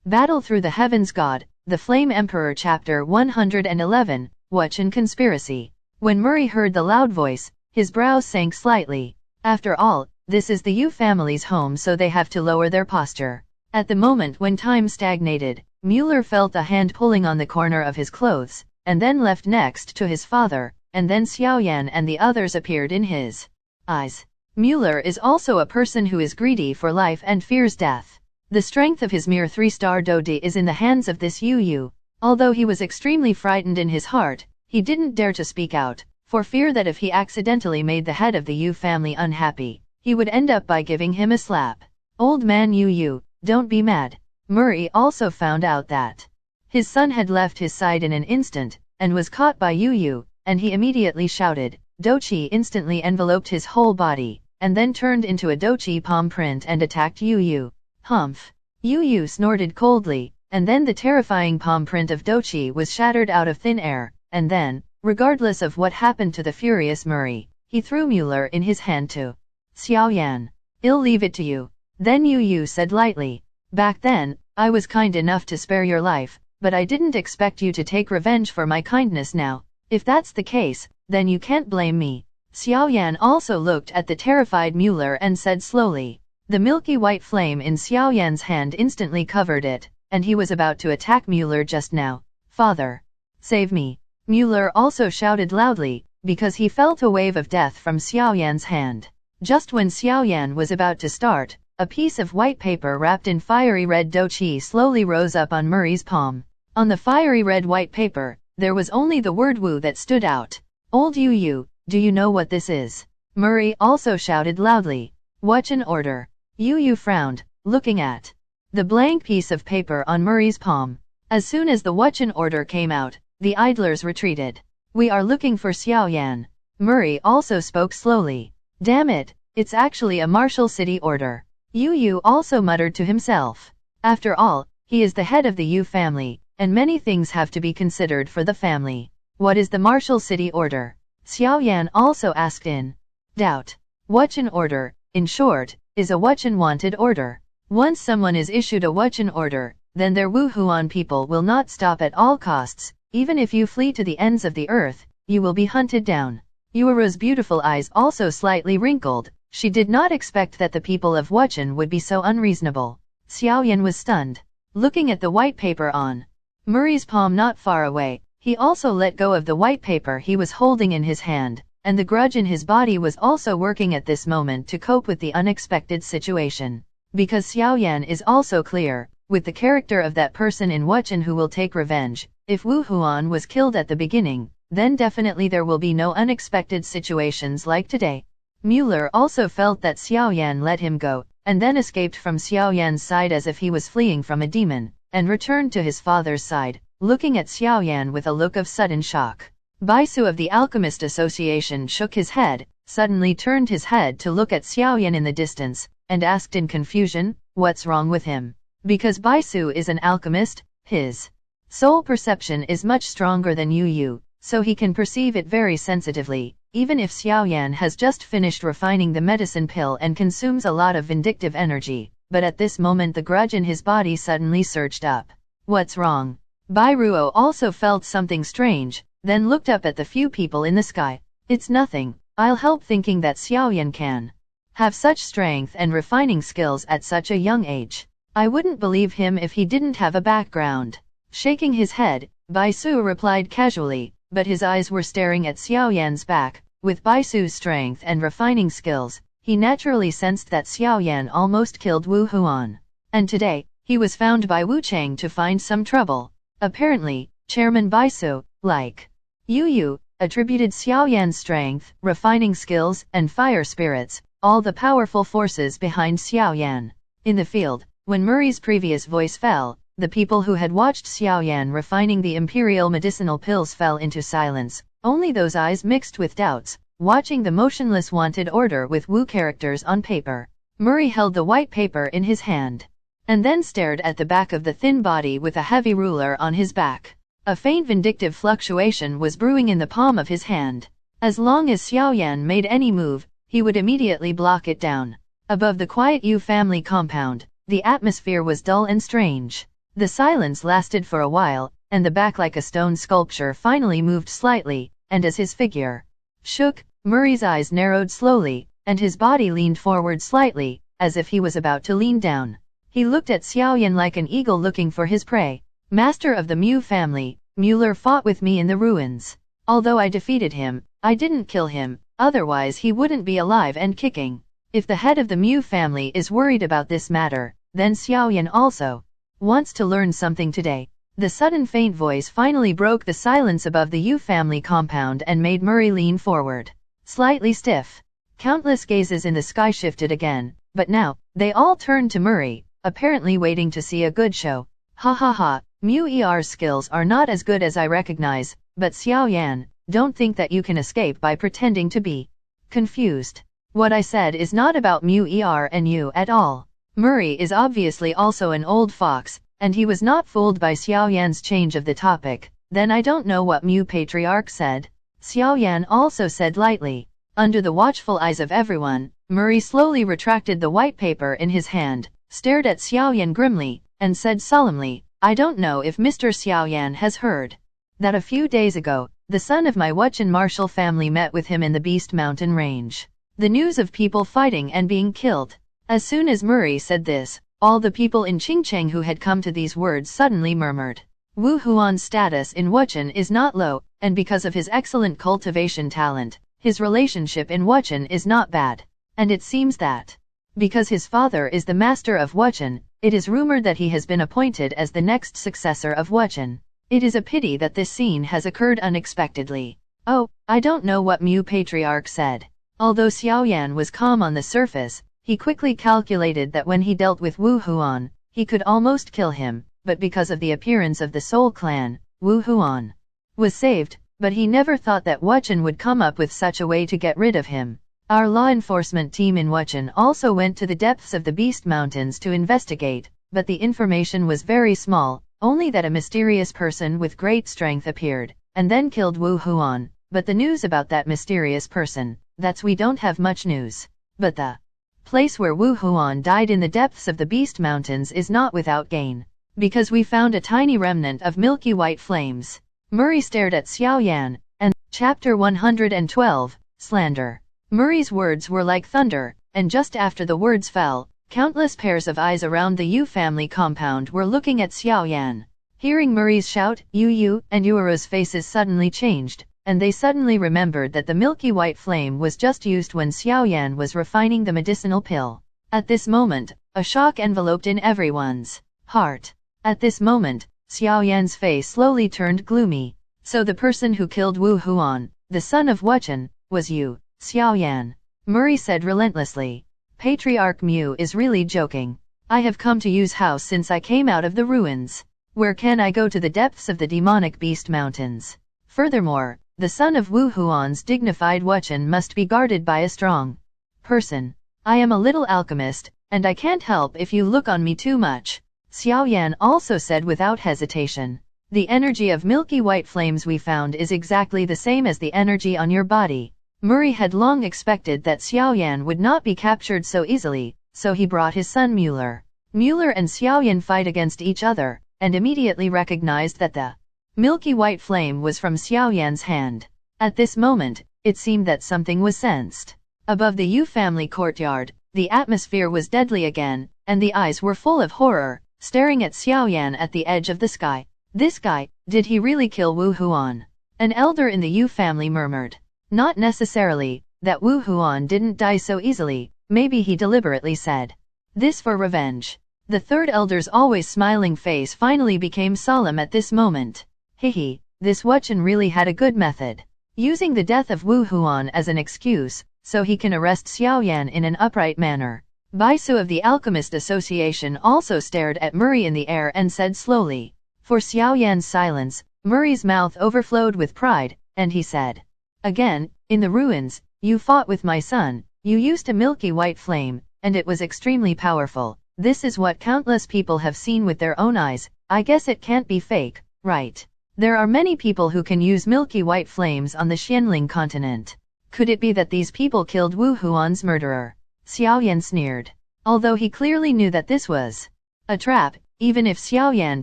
Battle Through the Heavens God, The Flame Emperor Chapter 111, Xiaoyan Conspiracy. When Murray heard the loud voice, his brows sank slightly. After all, this is the Yu family's home, so they have to lower their posture. At the moment when time stagnated, Mueller felt a hand pulling on the corner of his clothes, and then left next to his father, and then Xiaoyan and the others appeared in his eyes. Mueller is also a person who is greedy for life and fears death. The strength of his mere 3-star Dodi is in the hands of this Yu. Although he was extremely frightened in his heart, he didn't dare to speak out, for fear that if he accidentally made the head of the Yu family unhappy, he would end up by giving him a slap. Old man Yu, don't be mad. Murray also found out that his son had left his side in an instant, and was caught by Yu, and he immediately shouted. Dochi instantly enveloped his whole body, and then turned into a Dochi palm print and attacked Yu. Humph! Yu snorted coldly, and then the terrifying palm print of Dochi was shattered out of thin air, and then, regardless of what happened to the furious Murray, he threw Mueller in his hand to Xiaoyan. I'll leave it to you. Then Yu said lightly. Back then, I was kind enough to spare your life, but I didn't expect you to take revenge for my kindness now. If that's the case, then you can't blame me. Xiaoyan also looked at the terrified Mueller and said slowly. The milky white flame in Xiaoyan's hand instantly covered it, and he was about to attack Mueller just now. Father! Save me! Mueller also shouted loudly, because he felt a wave of death from Xiaoyan's hand. Just when Xiaoyan was about to start, a piece of white paper wrapped in fiery red dochi slowly rose up on Murray's palm. On the fiery red white paper, there was only the word Wu that stood out. Old Yu, do you know what this is? Murray also shouted loudly. Xiaoyan order. Yu frowned, looking at the blank piece of paper on Murray's palm. As soon as the Xiaoyan order came out, the idlers retreated. We are looking for Xiaoyan. Murray also spoke slowly. Damn it, it's actually a martial city order. Yu also muttered to himself. After all, he is the head of the Yu family, and many things have to be considered for the family. What is the martial city order? Xiaoyan also asked in doubt. Xiaoyan order, in short, is a Xiaoyan wanted order. Once someone is issued a Xiaoyan order, then their Wuhuan people will not stop at all costs. Even if you flee to the ends of the earth, you will be hunted down. Yuura's beautiful eyes also slightly wrinkled. She did not expect that the people of Xiaoyan would be so unreasonable. Xiaoyan was stunned. Looking at the white paper on Murray's palm not far away, he also let go of the white paper he was holding in his hand, and the grudge in his body was also working at this moment to cope with the unexpected situation. Because Xiaoyan is also clear, with the character of that person in Xiaoyan who will take revenge. If Wu Huan was killed at the beginning, then definitely there will be no unexpected situations like today. Mueller also felt that Xiaoyan let him go, and then escaped from Xiaoyan's side as if he was fleeing from a demon, and returned to his father's side, looking at Xiaoyan with a look of sudden shock. Baisu of the Alchemist Association shook his head, suddenly turned his head to look at Xiaoyan in the distance, and asked in confusion, what's wrong with him? Because Baisu is an alchemist, his soul perception is much stronger than Yu, so he can perceive it very sensitively, even if Xiaoyan has just finished refining the medicine pill and consumes a lot of vindictive energy, but at this moment the grudge in his body suddenly surged up. What's wrong? Bairuo also felt something strange, then looked up at the few people in the sky. It's nothing, I'll help, thinking that Xiaoyan can have such strength and refining skills at such a young age. I wouldn't believe him if he didn't have a background. Shaking his head, Baisu replied casually, but his eyes were staring at Xiaoyan's back. With Baisu's strength and refining skills, he naturally sensed that Xiaoyan almost killed Wu Huan. And today, he was found by Wu Chang to find some trouble. Apparently, Chairman Baisu, like Yu, attributed Xiaoyan's strength, refining skills, and fire spirits, all the powerful forces behind Xiaoyan. In the field, when Murray's previous voice fell, the people who had watched Xiaoyan refining the imperial medicinal pills fell into silence, only those eyes mixed with doubts, watching the motionless wanted order with Wu characters on paper. Murray held the white paper in his hand, and then stared at the back of the thin body with a heavy ruler on his back. A faint vindictive fluctuation was brewing in the palm of his hand. As long as Xiaoyan made any move, he would immediately block it down. Above the quiet Yu family compound, the atmosphere was dull and strange. The silence lasted for a while, and the back like a stone sculpture finally moved slightly, and as his figure shook, Murray's eyes narrowed slowly, and his body leaned forward slightly, as if he was about to lean down. He looked at Xiaoyan like an eagle looking for his prey. Master of the Mu family, Mueller fought with me in the ruins. Although I defeated him, I didn't kill him, otherwise he wouldn't be alive and kicking. If the head of the Mu family is worried about this matter, then Xiaoyan also wants to learn something today. The sudden faint voice finally broke the silence above the Yu family compound and made Murray lean forward, slightly stiff. Countless gazes in the sky shifted again, but now, they all turned to Murray, apparently waiting to see a good show. Ha ha ha, Mu-ER's skills are not as good as I recognize, but Xiaoyan, don't think that you can escape by pretending to be confused. What I said is not about Mu-ER and you at all. Murray is obviously also an old fox, and he was not fooled by Xiaoyan's change of the topic. Then I don't know what Mu Patriarch said. Xiaoyan also said lightly. Under the watchful eyes of everyone, Murray slowly retracted the white paper in his hand, stared at Xiaoyan grimly, and said solemnly, I don't know if Mr. Xiaoyan has heard that a few days ago, the son of my Wuchen martial family met with him in the Beast Mountain range. The news of people fighting and being killed. As soon as Murray said this, all the people in Qingcheng who had come to these words suddenly murmured. Wu Huan's status in Wuchen is not low, and because of his excellent cultivation talent, his relationship in Wuchen is not bad. And it seems that, because his father is the master of Wuchen, it is rumored that he has been appointed as the next successor of Wuchen. It is a pity that this scene has occurred unexpectedly. Oh, I don't know what Mu Patriarch said. Although Xiaoyan was calm on the surface, he quickly calculated that when he dealt with Wu Huan, he could almost kill him, but because of the appearance of the Soul Clan, Wu Huan was saved, but he never thought that Wuchen would come up with such a way to get rid of him. Our law enforcement team in Wuchen also went to the depths of the Beast Mountains to investigate, but the information was very small, only that a mysterious person with great strength appeared, and then killed Wu Huan, but the news about that mysterious person, that's we don't have much news. But the place where Wu Huan died in the depths of the Beast Mountains is not without gain, because we found a tiny remnant of milky white flames. Murray stared at Xiaoyan, and, Chapter 112, Slander. Murray's words were like thunder, and just after the words fell, countless pairs of eyes around the Yu family compound were looking at Xiaoyan. Hearing Murray's shout, Yu and Yuara's faces suddenly changed, and they suddenly remembered that the milky white flame was just used when Xiaoyan was refining the medicinal pill. At this moment, a shock enveloped in everyone's heart. At this moment, Xiaoyan's face slowly turned gloomy. So the person who killed Wu Huan, the son of Wuchen, was you, Xiaoyan. Murray said relentlessly. Patriarch Mu is really joking. I have come to Yu's house since I came out of the ruins. Where can I go to the depths of the demonic Beast Mountains? Furthermore, the son of Wu Huan's dignified Wuchen must be guarded by a strong person. I am a little alchemist, and I can't help if you look on me too much. Xiaoyan also said without hesitation. The energy of milky white flames we found is exactly the same as the energy on your body. Murray had long expected that Xiaoyan would not be captured so easily, so he brought his son Mueller. Mueller and Xiaoyan fight against each other, and immediately recognized that the milky white flame was from Xiaoyan's hand. At this moment, it seemed that something was sensed. Above the Yu family courtyard, the atmosphere was deadly again, and the eyes were full of horror, staring at Xiaoyan at the edge of the sky. This guy, did he really kill Wu Huan? An elder in the Yu family murmured. Not necessarily, that Wu Huan didn't die so easily, maybe he deliberately said this for revenge. The third elder's always smiling face finally became solemn at this moment. Hehe, this Wuchen really had a good method. Using the death of Wu Huan as an excuse, so he can arrest Xiaoyan in an upright manner. Baisu of the Alchemist Association also stared at Murray in the air and said slowly. For Xiaoyan's silence, Murray's mouth overflowed with pride, and he said. Again, in the ruins, you fought with my son, you used a milky white flame, and it was extremely powerful. This is what countless people have seen with their own eyes, I guess it can't be fake, right? There are many people who can use milky white flames on the Xianling continent. Could it be that these people killed Wu Huan's murderer? Xiaoyan sneered. Although he clearly knew that this was a trap, Even if Xiaoyan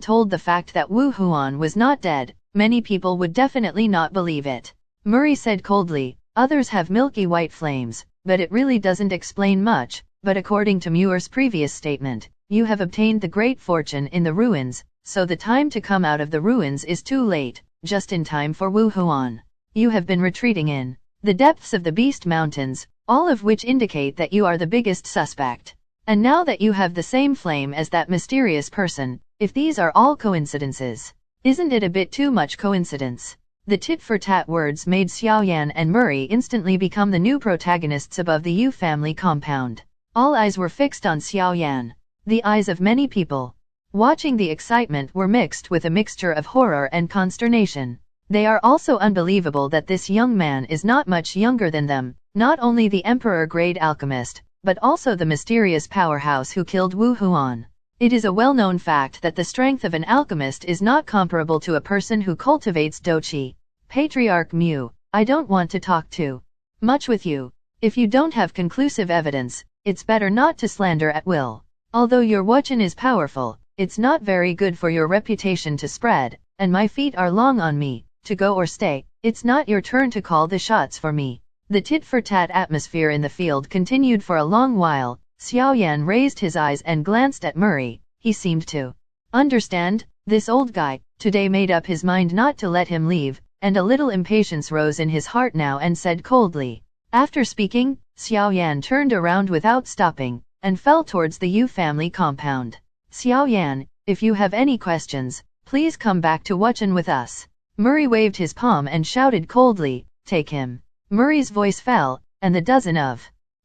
told the fact that Wu Huan was not dead, many people would definitely not believe it. Murray said coldly, others have milky white flames, but it really doesn't explain much, but according to Muir's previous statement, you have obtained the great fortune in the ruins, so the time to come out of the ruins is too late, just in time for Wu Huan. You have been retreating in the depths of the Beast Mountains, all of which indicate that you are the biggest suspect. And now that you have the same flame as that mysterious person, if these are all coincidences, isn't it a bit too much coincidence? The tit-for-tat words made Xiaoyan and Murray instantly become the new protagonists above the Yu family compound. All eyes were fixed on Xiaoyan. The eyes of many people watching the excitement were mixed with a mixture of horror and consternation. They are also unbelievable that this young man is not much younger than them, not only the emperor-grade alchemist, but also the mysterious powerhouse who killed Wu Huan. It is a well-known fact that the strength of an alchemist is not comparable to a person who cultivates douqi. Patriarch Mu, I don't want to talk too much with you. If you don't have conclusive evidence, it's better not to slander at will. Although your wuchen is powerful, it's not very good for your reputation to spread, and my feet are long on me, to go or stay. It's not your turn to call the shots for me. The tit-for-tat atmosphere in the field continued for a long while. Xiaoyan raised his eyes and glanced at Murray. He seemed to understand. This old guy today made up his mind not to let him leave, and a little impatience rose in his heart now and said coldly. After speaking, Xiaoyan turned around without stopping, and fell towards the Yu family compound. Xiaoyan, if you have any questions, please come back to wuchen with us. Murray waved his palm and shouted coldly, take him. Murray's voice fell, and the dozen of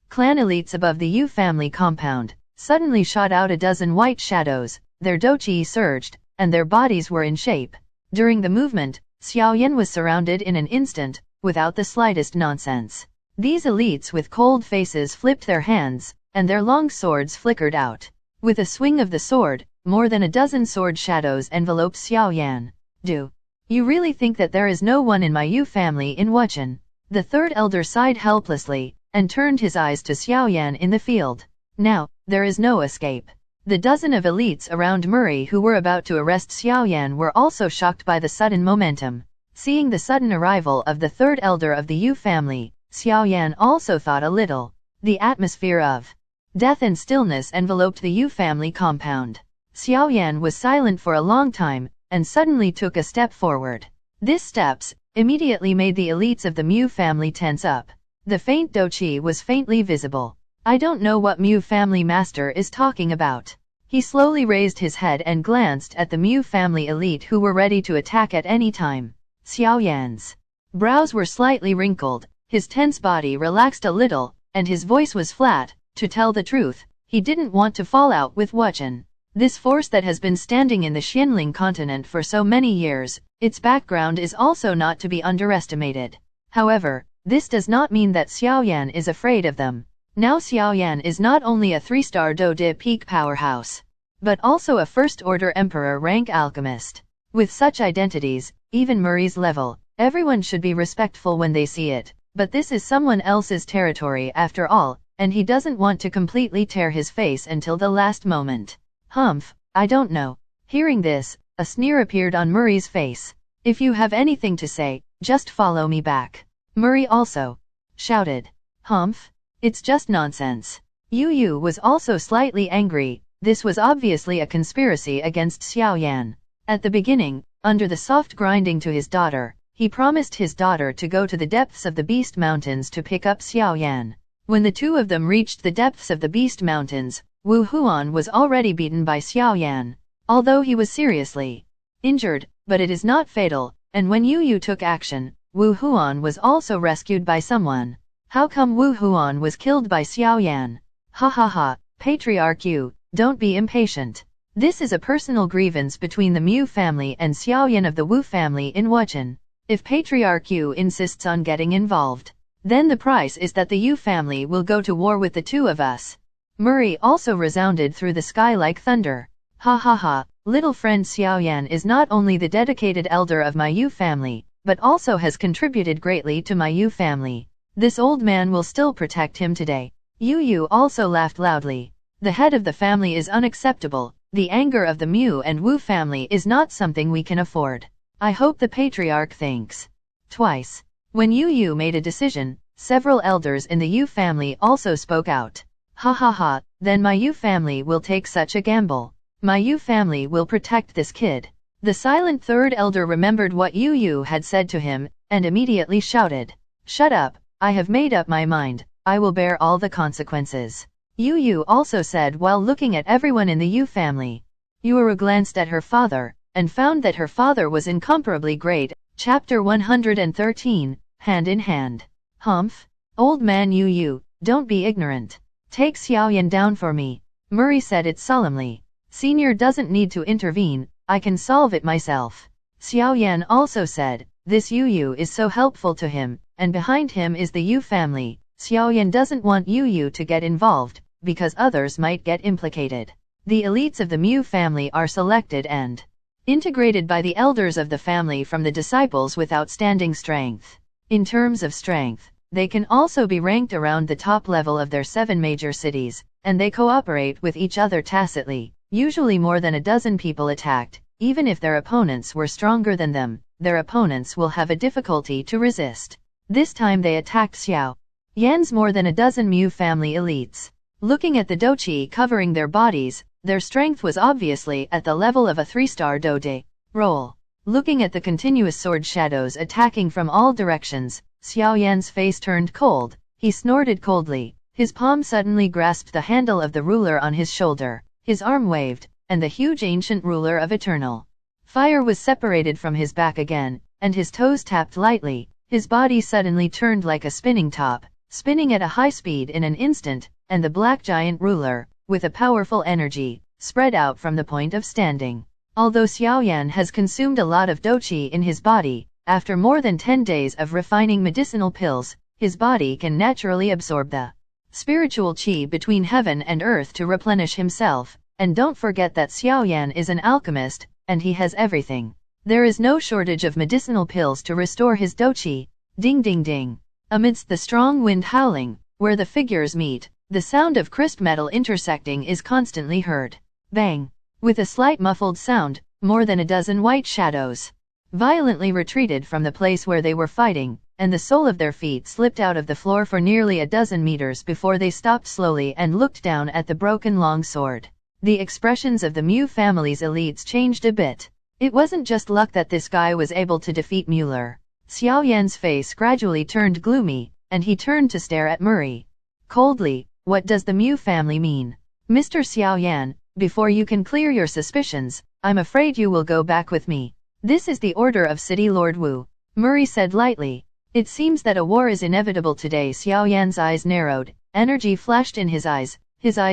clan elites above the Yu family compound suddenly shot out a dozen white shadows. Their douqi surged, and their bodies were in shape. During the movement, Xiaoyan was surrounded in an instant, without the slightest nonsense. These elites with cold faces flipped their hands, and their long swords flickered out. With a swing of the sword, more than a dozen sword shadows enveloped Xiaoyan. Do you really think that there is no one in my Yu family in wuchen? The third elder sighed helplessly, and turned his eyes to Xiaoyan in the field. Now, there is no escape. The dozen of elites around Murray who were about to arrest Xiaoyan were also shocked by the sudden momentum. Seeing the sudden arrival of the third elder of the Yu family, Xiaoyan also thought a little. The atmosphere of death and stillness enveloped the Yu family compound. Xiaoyan was silent for a long time, and suddenly took a step forward. These steps immediately made the elites of the Mu family tense up. The faint douqi was faintly visible. I don't know what Mu family master is talking about. He slowly raised his head and glanced at the Mu family elite who were ready to attack at any time. Xiaoyan's brows were slightly wrinkled, his tense body relaxed a little, and his voice was flat. To tell the truth, he didn't want to fall out with wuchen. This force that has been standing in the Xianling continent for so many years, its background is also not to be underestimated. However, this does not mean that Xiaoyan is afraid of them. Now Xiaoyan is not only a 3-star Do De peak powerhouse, but also a first-order emperor rank alchemist. With such identities, even Murray's level, everyone should be respectful when they see it, but this is someone else's territory after all, and he doesn't want to completely tear his face until the last moment. Humph, I don't know. Hearing this, a sneer appeared on Murray's face. If you have anything to say, just follow me back. Murray also shouted. Humph? It's just nonsense. Yu was also slightly angry. This was obviously a conspiracy against Xiaoyan. At the beginning, under the soft grinding to his daughter, he promised his daughter to go to the depths of the Beast Mountains to pick up Xiaoyan. When the two of them reached the depths of the Beast Mountains, Wu Huan was already beaten by Xiaoyan. Although he was seriously injured, but it is not fatal, and when Yu took action, Wu Huan was also rescued by someone. How come Wu Huan was killed by Xiaoyan? Ha ha ha, Patriarch Yu, don't be impatient. This is a personal grievance between the Mu family and Xiaoyan of the Wu family in wuchen. If Patriarch Yu insists on getting involved, then the price is that the Yu family will go to war with the two of us. Murray also resounded through the sky like thunder. Ha ha ha, little friend Xiaoyan is not only the dedicated elder of my Yu family, but also has contributed greatly to my Yu family. This old man will still protect him today. Yu also laughed loudly. The head of the family is unacceptable. The anger of the Mu and Wu family is not something we can afford. I hope the patriarch thinks twice. When Yu made a decision, several elders in the Yu family also spoke out. Ha ha ha, then my Yu family will take such a gamble. My Yu family will protect this kid. The silent third elder remembered what Yu had said to him, and immediately shouted, "Shut up, I have made up my mind, I will bear all the consequences." Yu also said while looking at everyone in the Yu family. Yu glanced at her father, and found that her father was incomparably great. Chapter 113, Hand in Hand. Humph! Old man Yu, don't be ignorant. Take Xiaoyan down for me. Murray said it solemnly. Senior doesn't need to intervene, I can solve it myself. Xiaoyan also said, this Yu is so helpful to him, and behind him is the Yu family. Xiaoyan doesn't want Yu to get involved, because others might get implicated. The elites of the Mu family are selected and integrated by the elders of the family from the disciples with outstanding strength. In terms of strength, they can also be ranked around the top level of their 7 major cities, and they cooperate with each other tacitly. Usually more than a dozen people attacked, even if their opponents were stronger than them, their opponents will have a difficulty to resist. This time they attacked Xiaoyan's more than a dozen Mu family elites. Looking at the doqi covering their bodies, their strength was obviously at the level of a 3-star dode roll. Looking at the continuous sword shadows attacking from all directions, Xiaoyan's face turned cold. He snorted coldly. His palm suddenly grasped the handle of the ruler on his shoulder. His arm waved, and the huge ancient ruler of eternal fire was separated from his back again, and his toes tapped lightly. His body suddenly turned like a spinning top, spinning at a high speed in an instant, and the black giant ruler, with a powerful energy, spread out from the point of standing. Although Xiaoyan has consumed a lot of doqi in his body, after more than 10 days of refining medicinal pills, his body can naturally absorb the spiritual qi between heaven and earth to replenish himself. And don't forget that Xiaoyan is an alchemist, and he has everything. There is no shortage of medicinal pills to restore his doqi. Ding ding ding. Amidst the strong wind howling, where the figures meet, the sound of crisp metal intersecting is constantly heard. Bang! With a slight muffled sound, more than a dozen white shadows violently retreated from the place where they were fighting, and the sole of their feet slipped out of the floor for nearly a dozen meters before they stopped slowly and looked down at the broken long sword. The expressions of the Mu family's elites changed a bit. It wasn't just luck that this guy was able to defeat Mueller. Xiaoyan's face gradually turned gloomy, and he turned to stare at Murray coldly. What does the Mu family mean? Mr. Xiaoyan, before you can clear your suspicions, I'm afraid you will go back with me. This is the order of City Lord Wu, Murray said lightly. It seems that a war is inevitable today. Xiaoyan's eyes narrowed, energy flashed in his eyes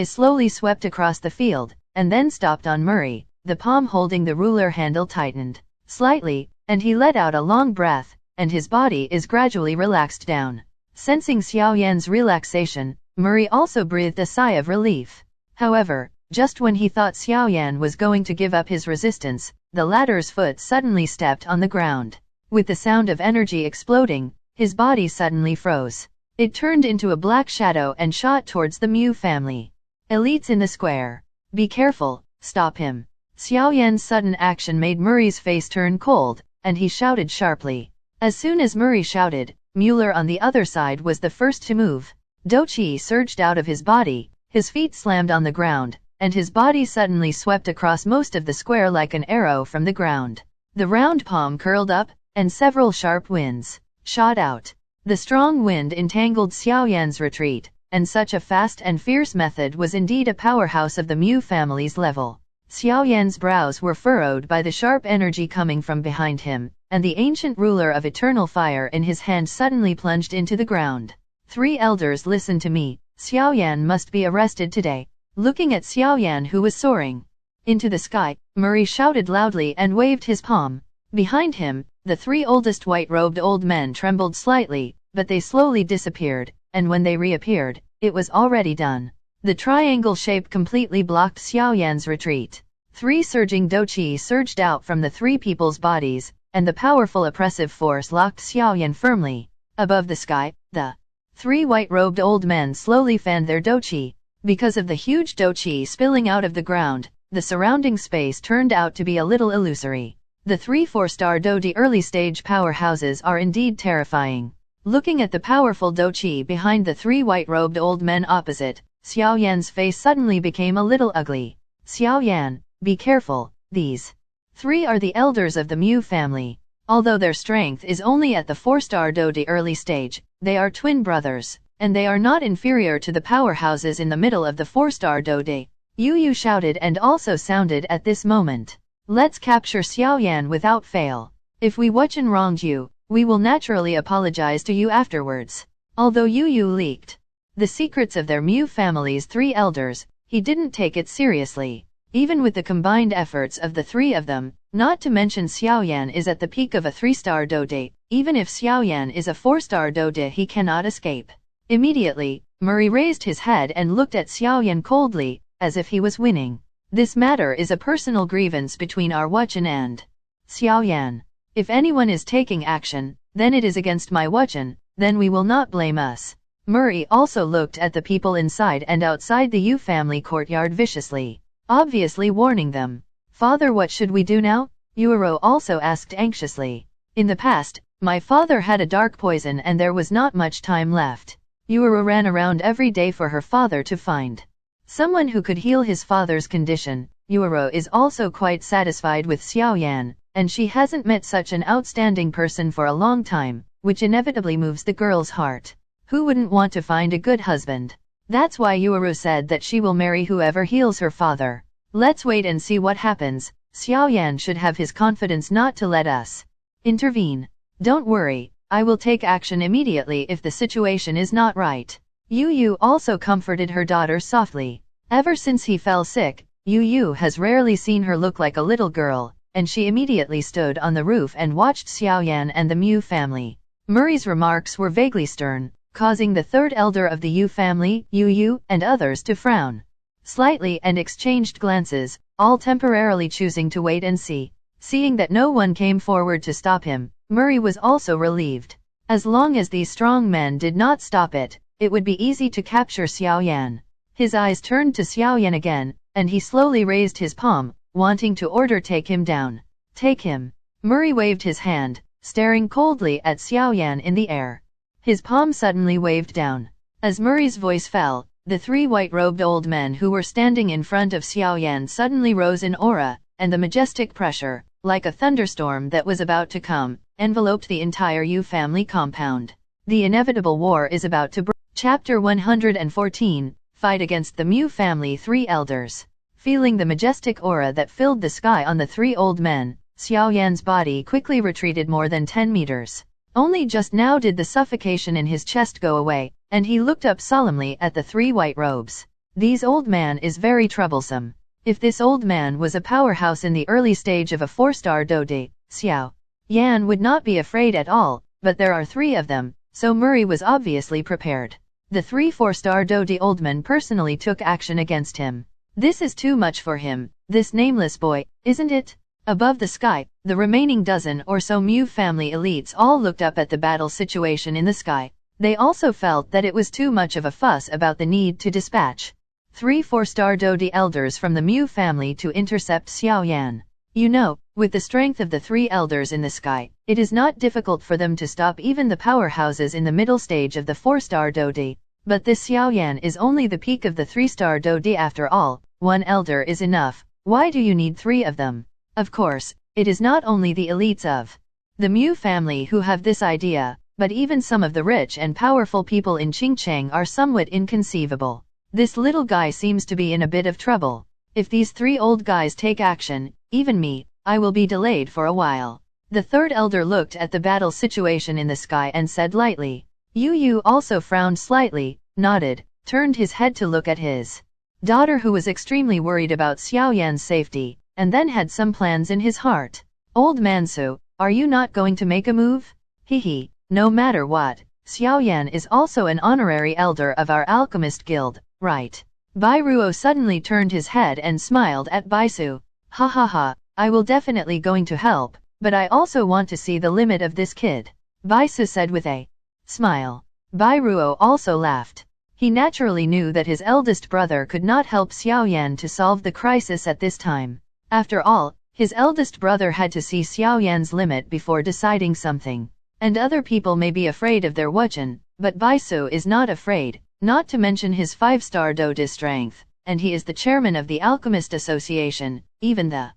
slowly swept across the field, and then stopped on Murray. The palm holding the ruler handle tightened slightly, and he let out a long breath, and his body is gradually relaxed down. Sensing Xiaoyan's relaxation, Murray also breathed a sigh of relief. However, just when he thought Xiaoyan was going to give up his resistance, the latter's foot suddenly stepped on the ground. With the sound of energy exploding, his body suddenly froze. It turned into a black shadow and shot towards the Mu family elites in the square. Be careful, stop him. Xiaoyan's sudden action made Murray's face turn cold, and he shouted sharply. As soon as Murray shouted, Mueller on the other side was the first to move. Doqi surged out of his body, his feet slammed on the ground, and his body suddenly swept across most of the square like an arrow from the ground. The round palm curled up, and several sharp winds shot out. The strong wind entangled Xiaoyan's retreat, and such a fast and fierce method was indeed a powerhouse of the Mu family's level. Xiaoyan's brows were furrowed by the sharp energy coming from behind him, and the ancient ruler of eternal fire in his hand suddenly plunged into the ground. 3 elders, listen to me. Xiaoyan must be arrested today. Looking at Xiaoyan, who was soaring into the sky, Murray shouted loudly and waved his palm. Behind him, the 3 oldest white-robed old men trembled slightly, but they slowly disappeared, and when they reappeared, it was already done. The triangle shape completely blocked Xiaoyan's retreat. 3 surging doqi surged out from the 3 people's bodies, and the powerful oppressive force locked Xiaoyan firmly. Above the sky, the 3 white-robed old men slowly fanned their doqi. Because of the huge doqi spilling out of the ground, the surrounding space turned out to be a little illusory. The 3 4-star Dodi early-stage powerhouses are indeed terrifying. Looking at the powerful Doqi behind the 3 white-robed old men opposite, Xiaoyan's face suddenly became a little ugly. Xiaoyan, be careful, these 3 are the elders of the Mu family. Although their strength is only at the 4-star Dodi early stage, they are twin brothers, and they are not inferior to the powerhouses in the middle of the 4-star Dodi. Yu shouted and also sounded at this moment. Let's capture Xiaoyan without fail. If we Wuchen wronged you, we will naturally apologize to you afterwards. Although Yu leaked the secrets of their Mu family's 3 elders, he didn't take it seriously. Even with the combined efforts of the 3 of them, not to mention Xiaoyan is at the peak of a 3-star Dodi, even if Xiaoyan is a 4-star Dodi he cannot escape. Immediately, Murray raised his head and looked at Xiaoyan coldly, as if he was winning. This matter is a personal grievance between our Wuchen and Xiaoyan. If anyone is taking action, then it is against my Wuchen, then we will not blame us. Murray also looked at the people inside and outside the Yu family courtyard viciously, obviously warning them. Father, what should we do now? Yuero also asked anxiously. In the past, my father had a dark poison and there was not much time left. Yuero ran around every day for her father to find someone who could heal his father's condition. Yuero is also quite satisfied with Xiaoyan, and she hasn't met such an outstanding person for a long time, which inevitably moves the girl's heart. Who wouldn't want to find a good husband? That's why Yuero said that she will marry whoever heals her father. Let's wait and see what happens. Xiaoyan should have his confidence not to let us intervene. Don't worry, I will take action immediately if the situation is not right. Yu also comforted her daughter softly. Ever since he fell sick, Yu has rarely seen her look like a little girl, and she immediately stood on the roof and watched Xiaoyan and the Mu family. Murray's remarks were vaguely stern, causing the 3rd elder of the Yu family, Yu, and others to frown slightly and exchanged glances, all temporarily choosing to wait and see. Seeing that no one came forward to stop him, Murray was also relieved. As long as these strong men did not stop it, it would be easy to capture Xiaoyan. His eyes turned to Xiaoyan again, and he slowly raised his palm, wanting to order take him down. Take him. Murray waved his hand, staring coldly at Xiaoyan in the air. His palm suddenly waved down. As Murray's voice fell, the 3 white-robed old men who were standing in front of Xiaoyan suddenly rose in aura, and the majestic pressure, like a thunderstorm that was about to come, enveloped the entire Yu family compound. The inevitable war is about to break. Chapter 114, Fight against the Mu family 3 elders. Feeling the majestic aura that filled the sky on the 3 old men, Xiaoyan's body quickly retreated more than 10 meters. Only just now did the suffocation in his chest go away, and he looked up solemnly at the 3 white robes. This old man is very troublesome. If this old man was a powerhouse in the early stage of a 4-star Dodi, Xiaoyan would not be afraid at all, but there are 3 of them, so Murray was obviously prepared. The 3 4-star Dodi old men personally took action against him. This is too much for him, this nameless boy, isn't it? Above the sky, the remaining dozen or so Mu family elites all looked up at the battle situation in the sky. They also felt that it was too much of a fuss about the need to dispatch 3 4-star Dodi elders from the Mu family to intercept Xiaoyan. You know, with the strength of the 3 elders in the sky, it is not difficult for them to stop even the powerhouses in the middle stage of the 4-star Dodi. But this Xiaoyan is only the peak of the 3-star Dodi after all. 1 elder is enough. Why do you need 3 of them? Of course, it is not only the elites of the Mu family who have this idea, but even some of the rich and powerful people in Qingcheng are somewhat inconceivable. This little guy seems to be in a bit of trouble. If these 3 old guys take action, even me, I will be delayed for a while. The 3rd elder looked at the battle situation in the sky and said lightly. Yu also frowned slightly, nodded, turned his head to look at his daughter who was extremely worried about Xiaoyan's safety, and then had some plans in his heart. Old Mansu, are you not going to make a move? Hehe, no matter what, Xiaoyan is also an honorary elder of our alchemist guild, right? Bai Ruo suddenly turned his head and smiled at Baisu. Ha ha ha, I will definitely going to help, but I also want to see the limit of this kid. Baisu said with a smile. Bai Ruo also laughed. He naturally knew that his eldest brother could not help Xiaoyan to solve the crisis at this time. After all, his eldest brother had to see Xiaoyan's limit before deciding something. And other people may be afraid of their Wuchen, but Baisu is not afraid, not to mention his 5-star Dode strength, and he is the chairman of the Alchemist Association. Even the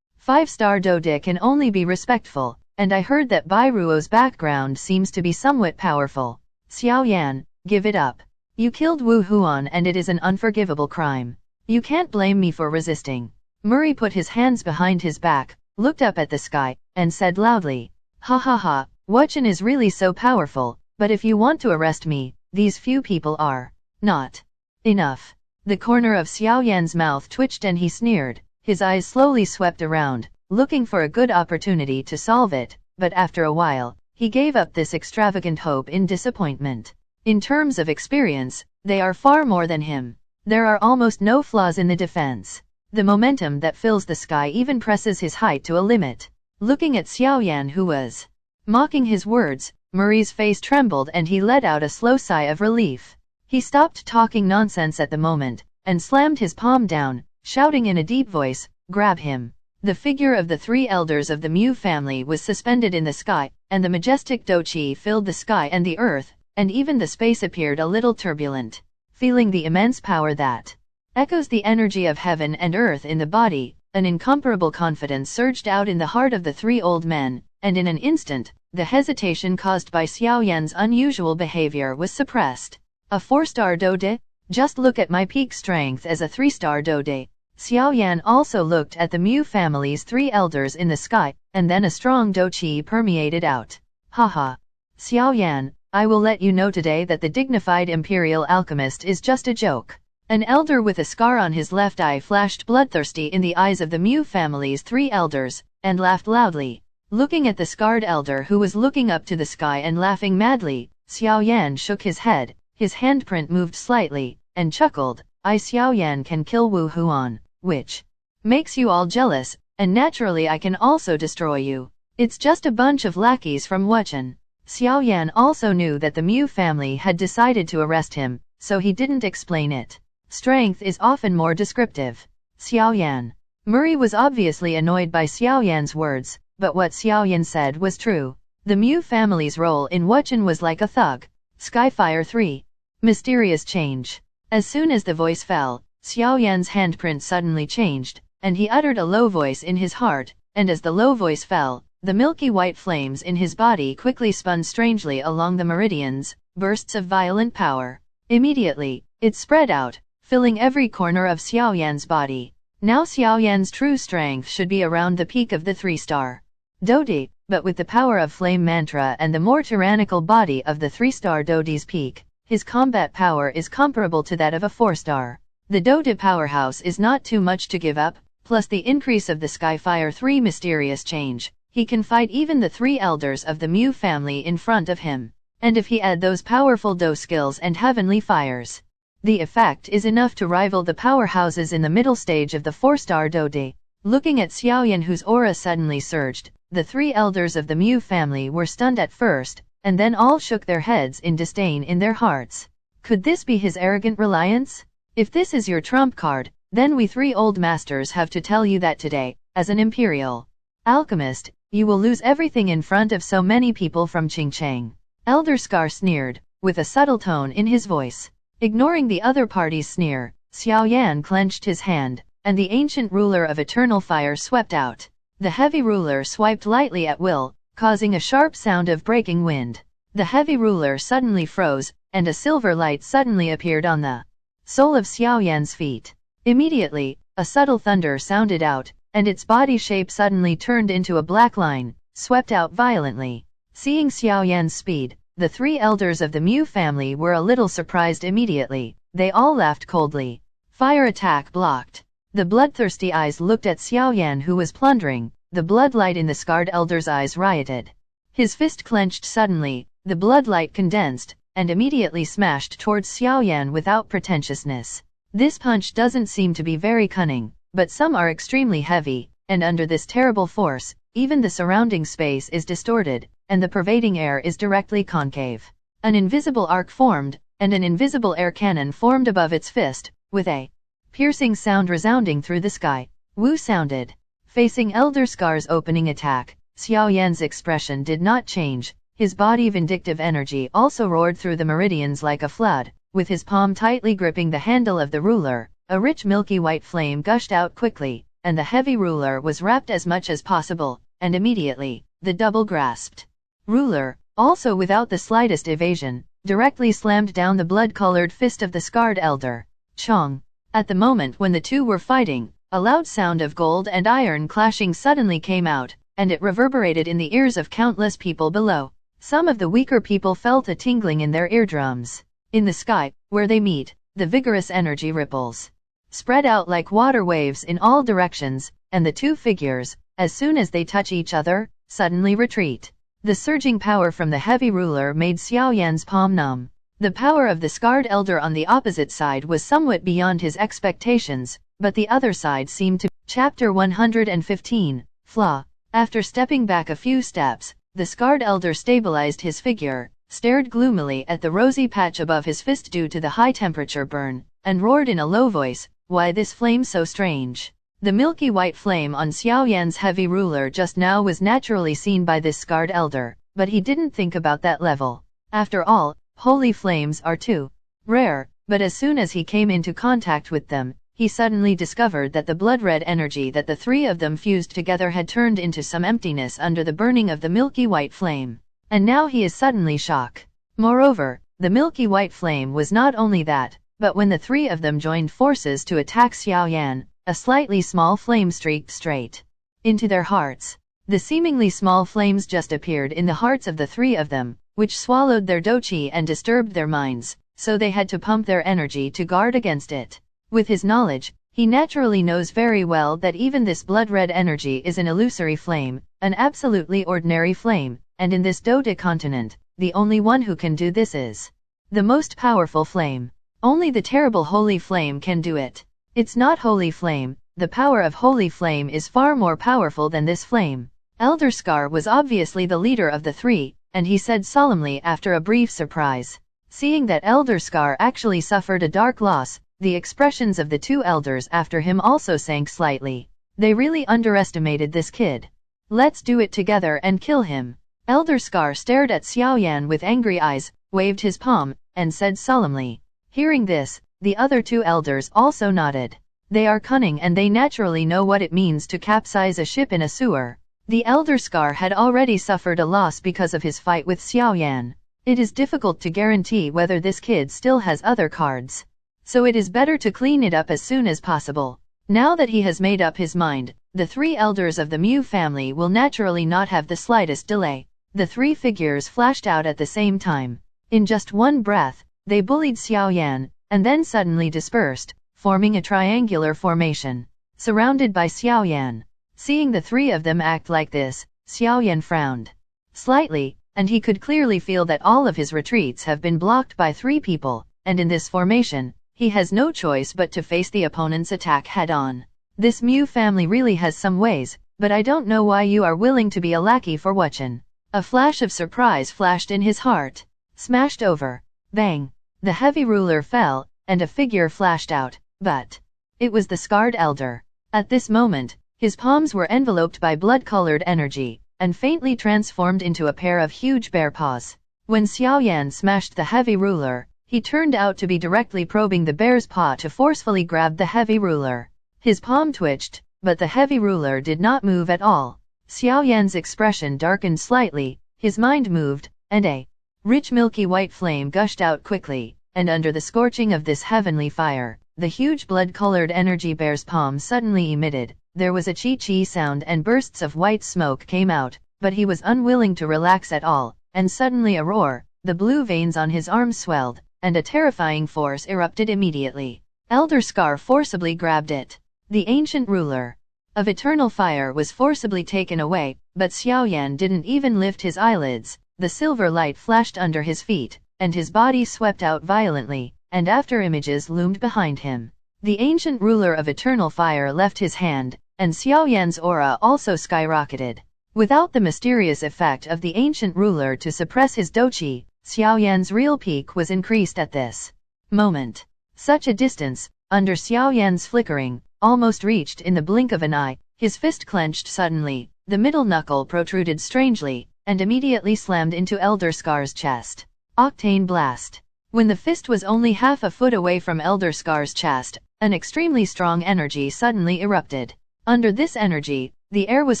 5-star Dode can only be respectful, and I heard that Bairuo's background seems to be somewhat powerful. Xiaoyan, give it up. You killed Wu Huan and it is an unforgivable crime. You can't blame me for resisting. Murray put his hands behind his back, looked up at the sky, and said loudly, "Ha ha ha, Wuchen is really so powerful, but if you want to arrest me, these few people are not enough." The corner of Xiaoyan's mouth twitched and he sneered. His eyes slowly swept around, looking for a good opportunity to solve it, but after a while, he gave up this extravagant hope in disappointment. In terms of experience, they are far more than him. There are almost no flaws in the defense. The momentum that fills the sky even presses his height to a limit. Looking at Xiaoyan, who was mocking his words, Murray's face trembled and he let out a slow sigh of relief. He stopped talking nonsense at the moment, and slammed his palm down, shouting in a deep voice, "Grab him." The figure of the 3 elders of the Mu family was suspended in the sky, and the majestic Douqi filled the sky and the earth, and even the space appeared a little turbulent. Feeling the immense power that echoes the energy of heaven and earth in the body, an incomparable confidence surged out in the heart of the 3 old men, and in an instant, the hesitation caused by Xiaoyan's unusual behavior was suppressed. A 4-star Dode? Just look at my peak strength as a 3-star Dode. Xiaoyan also looked at the Mu family's 3 elders in the sky, and then a strong Douqi permeated out. Haha. Xiaoyan, I will let you know today that the dignified imperial alchemist is just a joke. An elder with a scar on his left eye flashed bloodthirsty in the eyes of the Mu family's 3 elders, and laughed loudly. Looking at the scarred elder who was looking up to the sky and laughing madly, Xiaoyan shook his head, his handprint moved slightly, and chuckled. I Xiaoyan can kill Wu Huan, which makes you all jealous, and naturally I can also destroy you. It's just a bunch of lackeys from Wuchen. Xiaoyan also knew that the Mu family had decided to arrest him, so he didn't explain it. Strength is often more descriptive. Xiaoyan. Murray was obviously annoyed by Xiaoyan's words, but what Xiaoyan said was true. The Mu family's role in Wuchen was like a thug. Skyfire 3. Mysterious change. As soon as the voice fell, Xiaoyan's handprint suddenly changed, and he uttered a low voice in his heart, and as the low voice fell, the milky white flames in his body quickly spun strangely along the meridians, bursts of violent power. Immediately, it spread out, filling every corner of Xiaoyan's body. Now Xiaoyan's true strength should be around the peak of the 3-star Dode, but with the power of flame mantra and the more tyrannical body of the 3-star Dode's peak, his combat power is comparable to that of a 4-star. The Dode powerhouse is not too much to give up, plus the increase of the Skyfire 3 mysterious change. He can fight even the 3 elders of the Mu family in front of him. And if he add those powerful Do skills and heavenly fires, the effect is enough to rival the powerhouses in the middle stage of the 4-star Dode. Looking at Xiaoyan, whose aura suddenly surged, the 3 elders of the Mu family were stunned at first, and then all shook their heads in disdain in their hearts. Could this be his arrogant reliance? If this is your trump card, then we 3 old masters have to tell you that today, as an imperial alchemist, you will lose everything in front of so many people from Qingcheng. Elder Scar sneered, with a subtle tone in his voice. Ignoring the other party's sneer, Xiaoyan clenched his hand, and the ancient ruler of eternal fire swept out. The heavy ruler swiped lightly at will, causing a sharp sound of breaking wind. The heavy ruler suddenly froze, and a silver light suddenly appeared on the sole of Xiaoyan's feet. Immediately, a subtle thunder sounded out, and its body shape suddenly turned into a black line, swept out violently. Seeing Xiaoyan's speed, the 3 elders of the Mu family were a little surprised immediately. They all laughed coldly. Fire attack blocked. The bloodthirsty eyes looked at Xiaoyan, who was plundering. The bloodlight in the scarred elder's eyes rioted. His fist clenched suddenly, the bloodlight condensed, and immediately smashed towards Xiaoyan without pretentiousness. This punch doesn't seem to be very cunning, but some are extremely heavy, and under this terrible force, even the surrounding space is distorted, and the pervading air is directly concave. An invisible arc formed, and an invisible air cannon formed above its fist, with a piercing sound resounding through the sky. Wu sounded. Facing Elder Scar's opening attack, Xiaoyan's expression did not change. His body vindictive energy also roared through the meridians like a flood. With his palm tightly gripping the handle of the ruler, a rich milky white flame gushed out quickly, and the heavy ruler was wrapped as much as possible, and immediately, the double-grasped ruler, also without the slightest evasion, directly slammed down the blood-colored fist of the scarred elder. Chong. At the moment when the two were fighting, a loud sound of gold and iron clashing suddenly came out, and it reverberated in the ears of countless people below. Some of the weaker people felt a tingling in their eardrums. In the sky, where they meet, the vigorous energy ripples spread out like water waves in all directions, and the two figures, as soon as they touch each other, suddenly retreat. The surging power from the heavy ruler made Xiaoyan's palm numb. The power of the scarred elder on the opposite side was somewhat beyond his expectations, but the other side seemed to. Chapter 115, Flaw. After stepping back a few steps, the scarred elder stabilized his figure, stared gloomily at the rosy patch above his fist due to the high temperature burn, and roared in a low voice, "Why this flame so strange?" The milky white flame on Xiaoyan's heavy ruler just now was naturally seen by this scarred elder, but he didn't think about that level. After all, holy flames are too rare, but as soon as he came into contact with them, he suddenly discovered that the blood-red energy that the three of them fused together had turned into some emptiness under the burning of the milky white flame. And now he is suddenly shocked. Moreover, the milky white flame was not only that, but when the three of them joined forces to attack Xiaoyan, a slightly small flame streaked straight into their hearts. The seemingly small flames just appeared in the hearts of the three of them, which swallowed their doqi and disturbed their minds, so they had to pump their energy to guard against it. With his knowledge, he naturally knows very well that even this blood-red energy is an illusory flame, an absolutely ordinary flame, and in this Dota continent, the only one who can do this is the most powerful flame. Only the terrible holy flame can do it. It's not holy flame, the power of holy flame is far more powerful than this flame. Elder Scar was obviously the leader of the three, and he said solemnly after a brief surprise. Seeing that Elder Scar actually suffered a dark loss, the expressions of the two elders after him also sank slightly. They really underestimated this kid. Let's do it together and kill him. Elder Scar stared at Xiaoyan with angry eyes, waved his palm, and said solemnly. Hearing this, the other two elders also nodded. They are cunning and they naturally know what it means to capsize a ship in a sewer. The Elder Scar had already suffered a loss because of his fight with Xiaoyan. It is difficult to guarantee whether this kid still has other cards. So it is better to clean it up as soon as possible. Now that he has made up his mind, the three elders of the Mu family will naturally not have the slightest delay. The three figures flashed out at the same time. In just one breath, they bullied Xiaoyan, and then suddenly dispersed, forming a triangular formation, surrounded by Xiaoyan. Seeing the three of them act like this, Xiaoyan frowned slightly, and he could clearly feel that all of his retreats have been blocked by three people, and in this formation, he has no choice but to face the opponent's attack head-on. This Mu family really has some ways, but I don't know why you are willing to be a lackey for Wuchen. A flash of surprise flashed in his heart. Smashed over. Bang. The heavy ruler fell, and a figure flashed out, but it was the scarred elder. At this moment, his palms were enveloped by blood-colored energy, and faintly transformed into a pair of huge bear paws. When Xiaoyan smashed the heavy ruler, he turned out to be directly probing the bear's paw to forcefully grab the heavy ruler. His palm twitched, but the heavy ruler did not move at all. Xiaoyan's expression darkened slightly, his mind moved, and a rich milky white flame gushed out quickly, and under the scorching of this heavenly fire, the huge blood-colored energy bear's palm suddenly emitted. There was a chi-chi sound and bursts of white smoke came out, but he was unwilling to relax at all, and suddenly a roar, the blue veins on his arms swelled, and a terrifying force erupted immediately. Elder Scar forcibly grabbed it. The ancient ruler of eternal fire was forcibly taken away, but Xiaoyan didn't even lift his eyelids. The silver light flashed under his feet, and his body swept out violently, and after images loomed behind him. The ancient ruler of eternal fire left his hand, and Xiaoyan's aura also skyrocketed. Without the mysterious effect of the ancient ruler to suppress his doqi, Xiaoyan's real peak was increased at this moment. Such a distance, under Xiaoyan's flickering, almost reached in the blink of an eye. His fist clenched suddenly, the middle knuckle protruded strangely, and immediately slammed into Elder Scar's chest. Octane Blast. When the fist was only half a foot away from Elder Scar's chest, an extremely strong energy suddenly erupted. Under this energy, the air was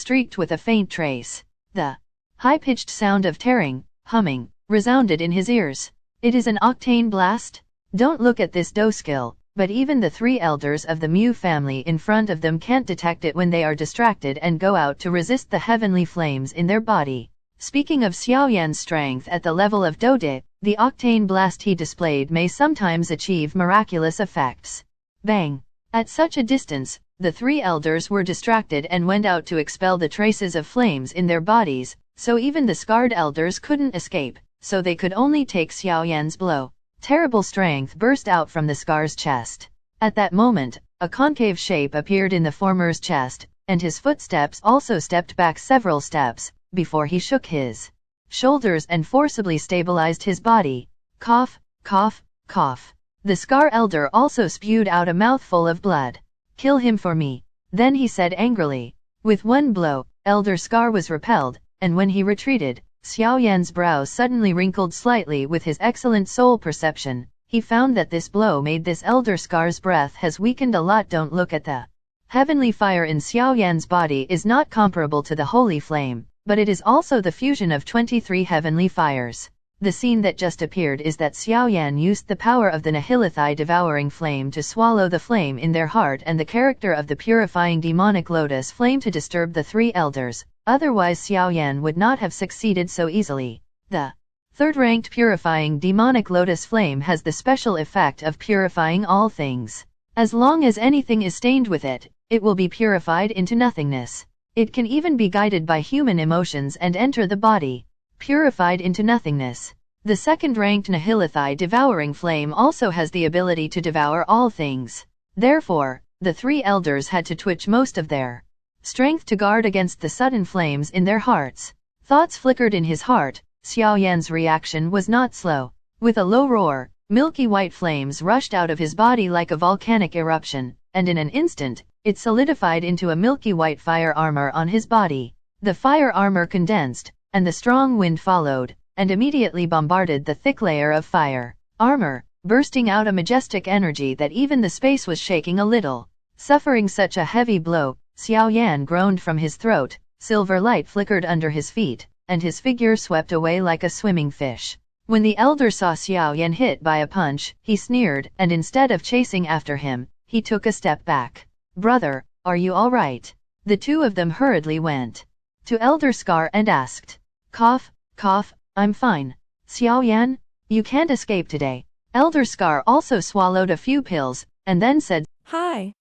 streaked with a faint trace. The high-pitched sound of tearing, humming, resounded in his ears. It is an octane blast? Don't look at this skill, but even the 3 elders of the Mu family in front of them can't detect it when they are distracted and go out to resist the heavenly flames in their body. Speaking of Xiaoyan's strength at the level of Dode, the octane blast he displayed may sometimes achieve miraculous effects. Bang! At such a distance, the 3 elders were distracted and went out to expel the traces of flames in their bodies, so even the scarred elders couldn't escape, so they could only take Xiaoyan's blow. Terrible strength burst out from the scar's chest. At that moment, a concave shape appeared in the former's chest, and his footsteps also stepped back several steps, before he shook his shoulders and forcibly stabilized his body. Cough, cough, cough. The scar elder also spewed out a mouthful of blood. Kill him for me. Then he said angrily. With one blow, Elder Scar was repelled, and when he retreated, Xiaoyan's brows suddenly wrinkled slightly with his excellent soul perception. He found that this blow made this Elder Scar's breath has weakened a lot. Don't look at the heavenly fire in Xiaoyan's body is not comparable to the holy flame, but it is also the fusion of 23 heavenly fires. The scene that just appeared is that Xiaoyan used the power of the Nihilithai devouring flame to swallow the flame in their heart and the character of the purifying demonic lotus flame to disturb the 3 elders, otherwise Xiaoyan would not have succeeded so easily. The third-ranked purifying demonic lotus flame has the special effect of purifying all things. As long as anything is stained with it, it will be purified into nothingness. It can even be guided by human emotions and enter the body, purified into nothingness. The second-ranked Nihilithai devouring flame also has the ability to devour all things. Therefore, the 3 elders had to twitch most of their strength to guard against the sudden flames in their hearts. Thoughts flickered in his heart. Xiaoyan's reaction was not slow. With a low roar, milky white flames rushed out of his body like a volcanic eruption, and in an instant, it solidified into a milky white fire armor on his body. The fire armor condensed, and the strong wind followed, and immediately bombarded the thick layer of fire armor, bursting out a majestic energy that even the space was shaking a little. Suffering such a heavy blow, Xiaoyan groaned from his throat, silver light flickered under his feet, and his figure swept away like a swimming fish. When the elder saw Xiaoyan hit by a punch, he sneered, and instead of chasing after him, he took a step back. Brother, are you all right? The 2 of them hurriedly went to Elder Scar and asked. Cough, cough, I'm fine. Xiaoyan, you can't escape today. Elder Scar also swallowed a few pills, and then said, Hi.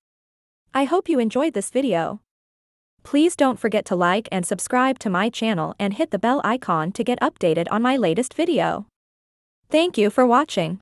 I hope you enjoyed this video. Please don't forget to like and subscribe to my channel and hit the bell icon to get updated on my latest video. Thank you for watching.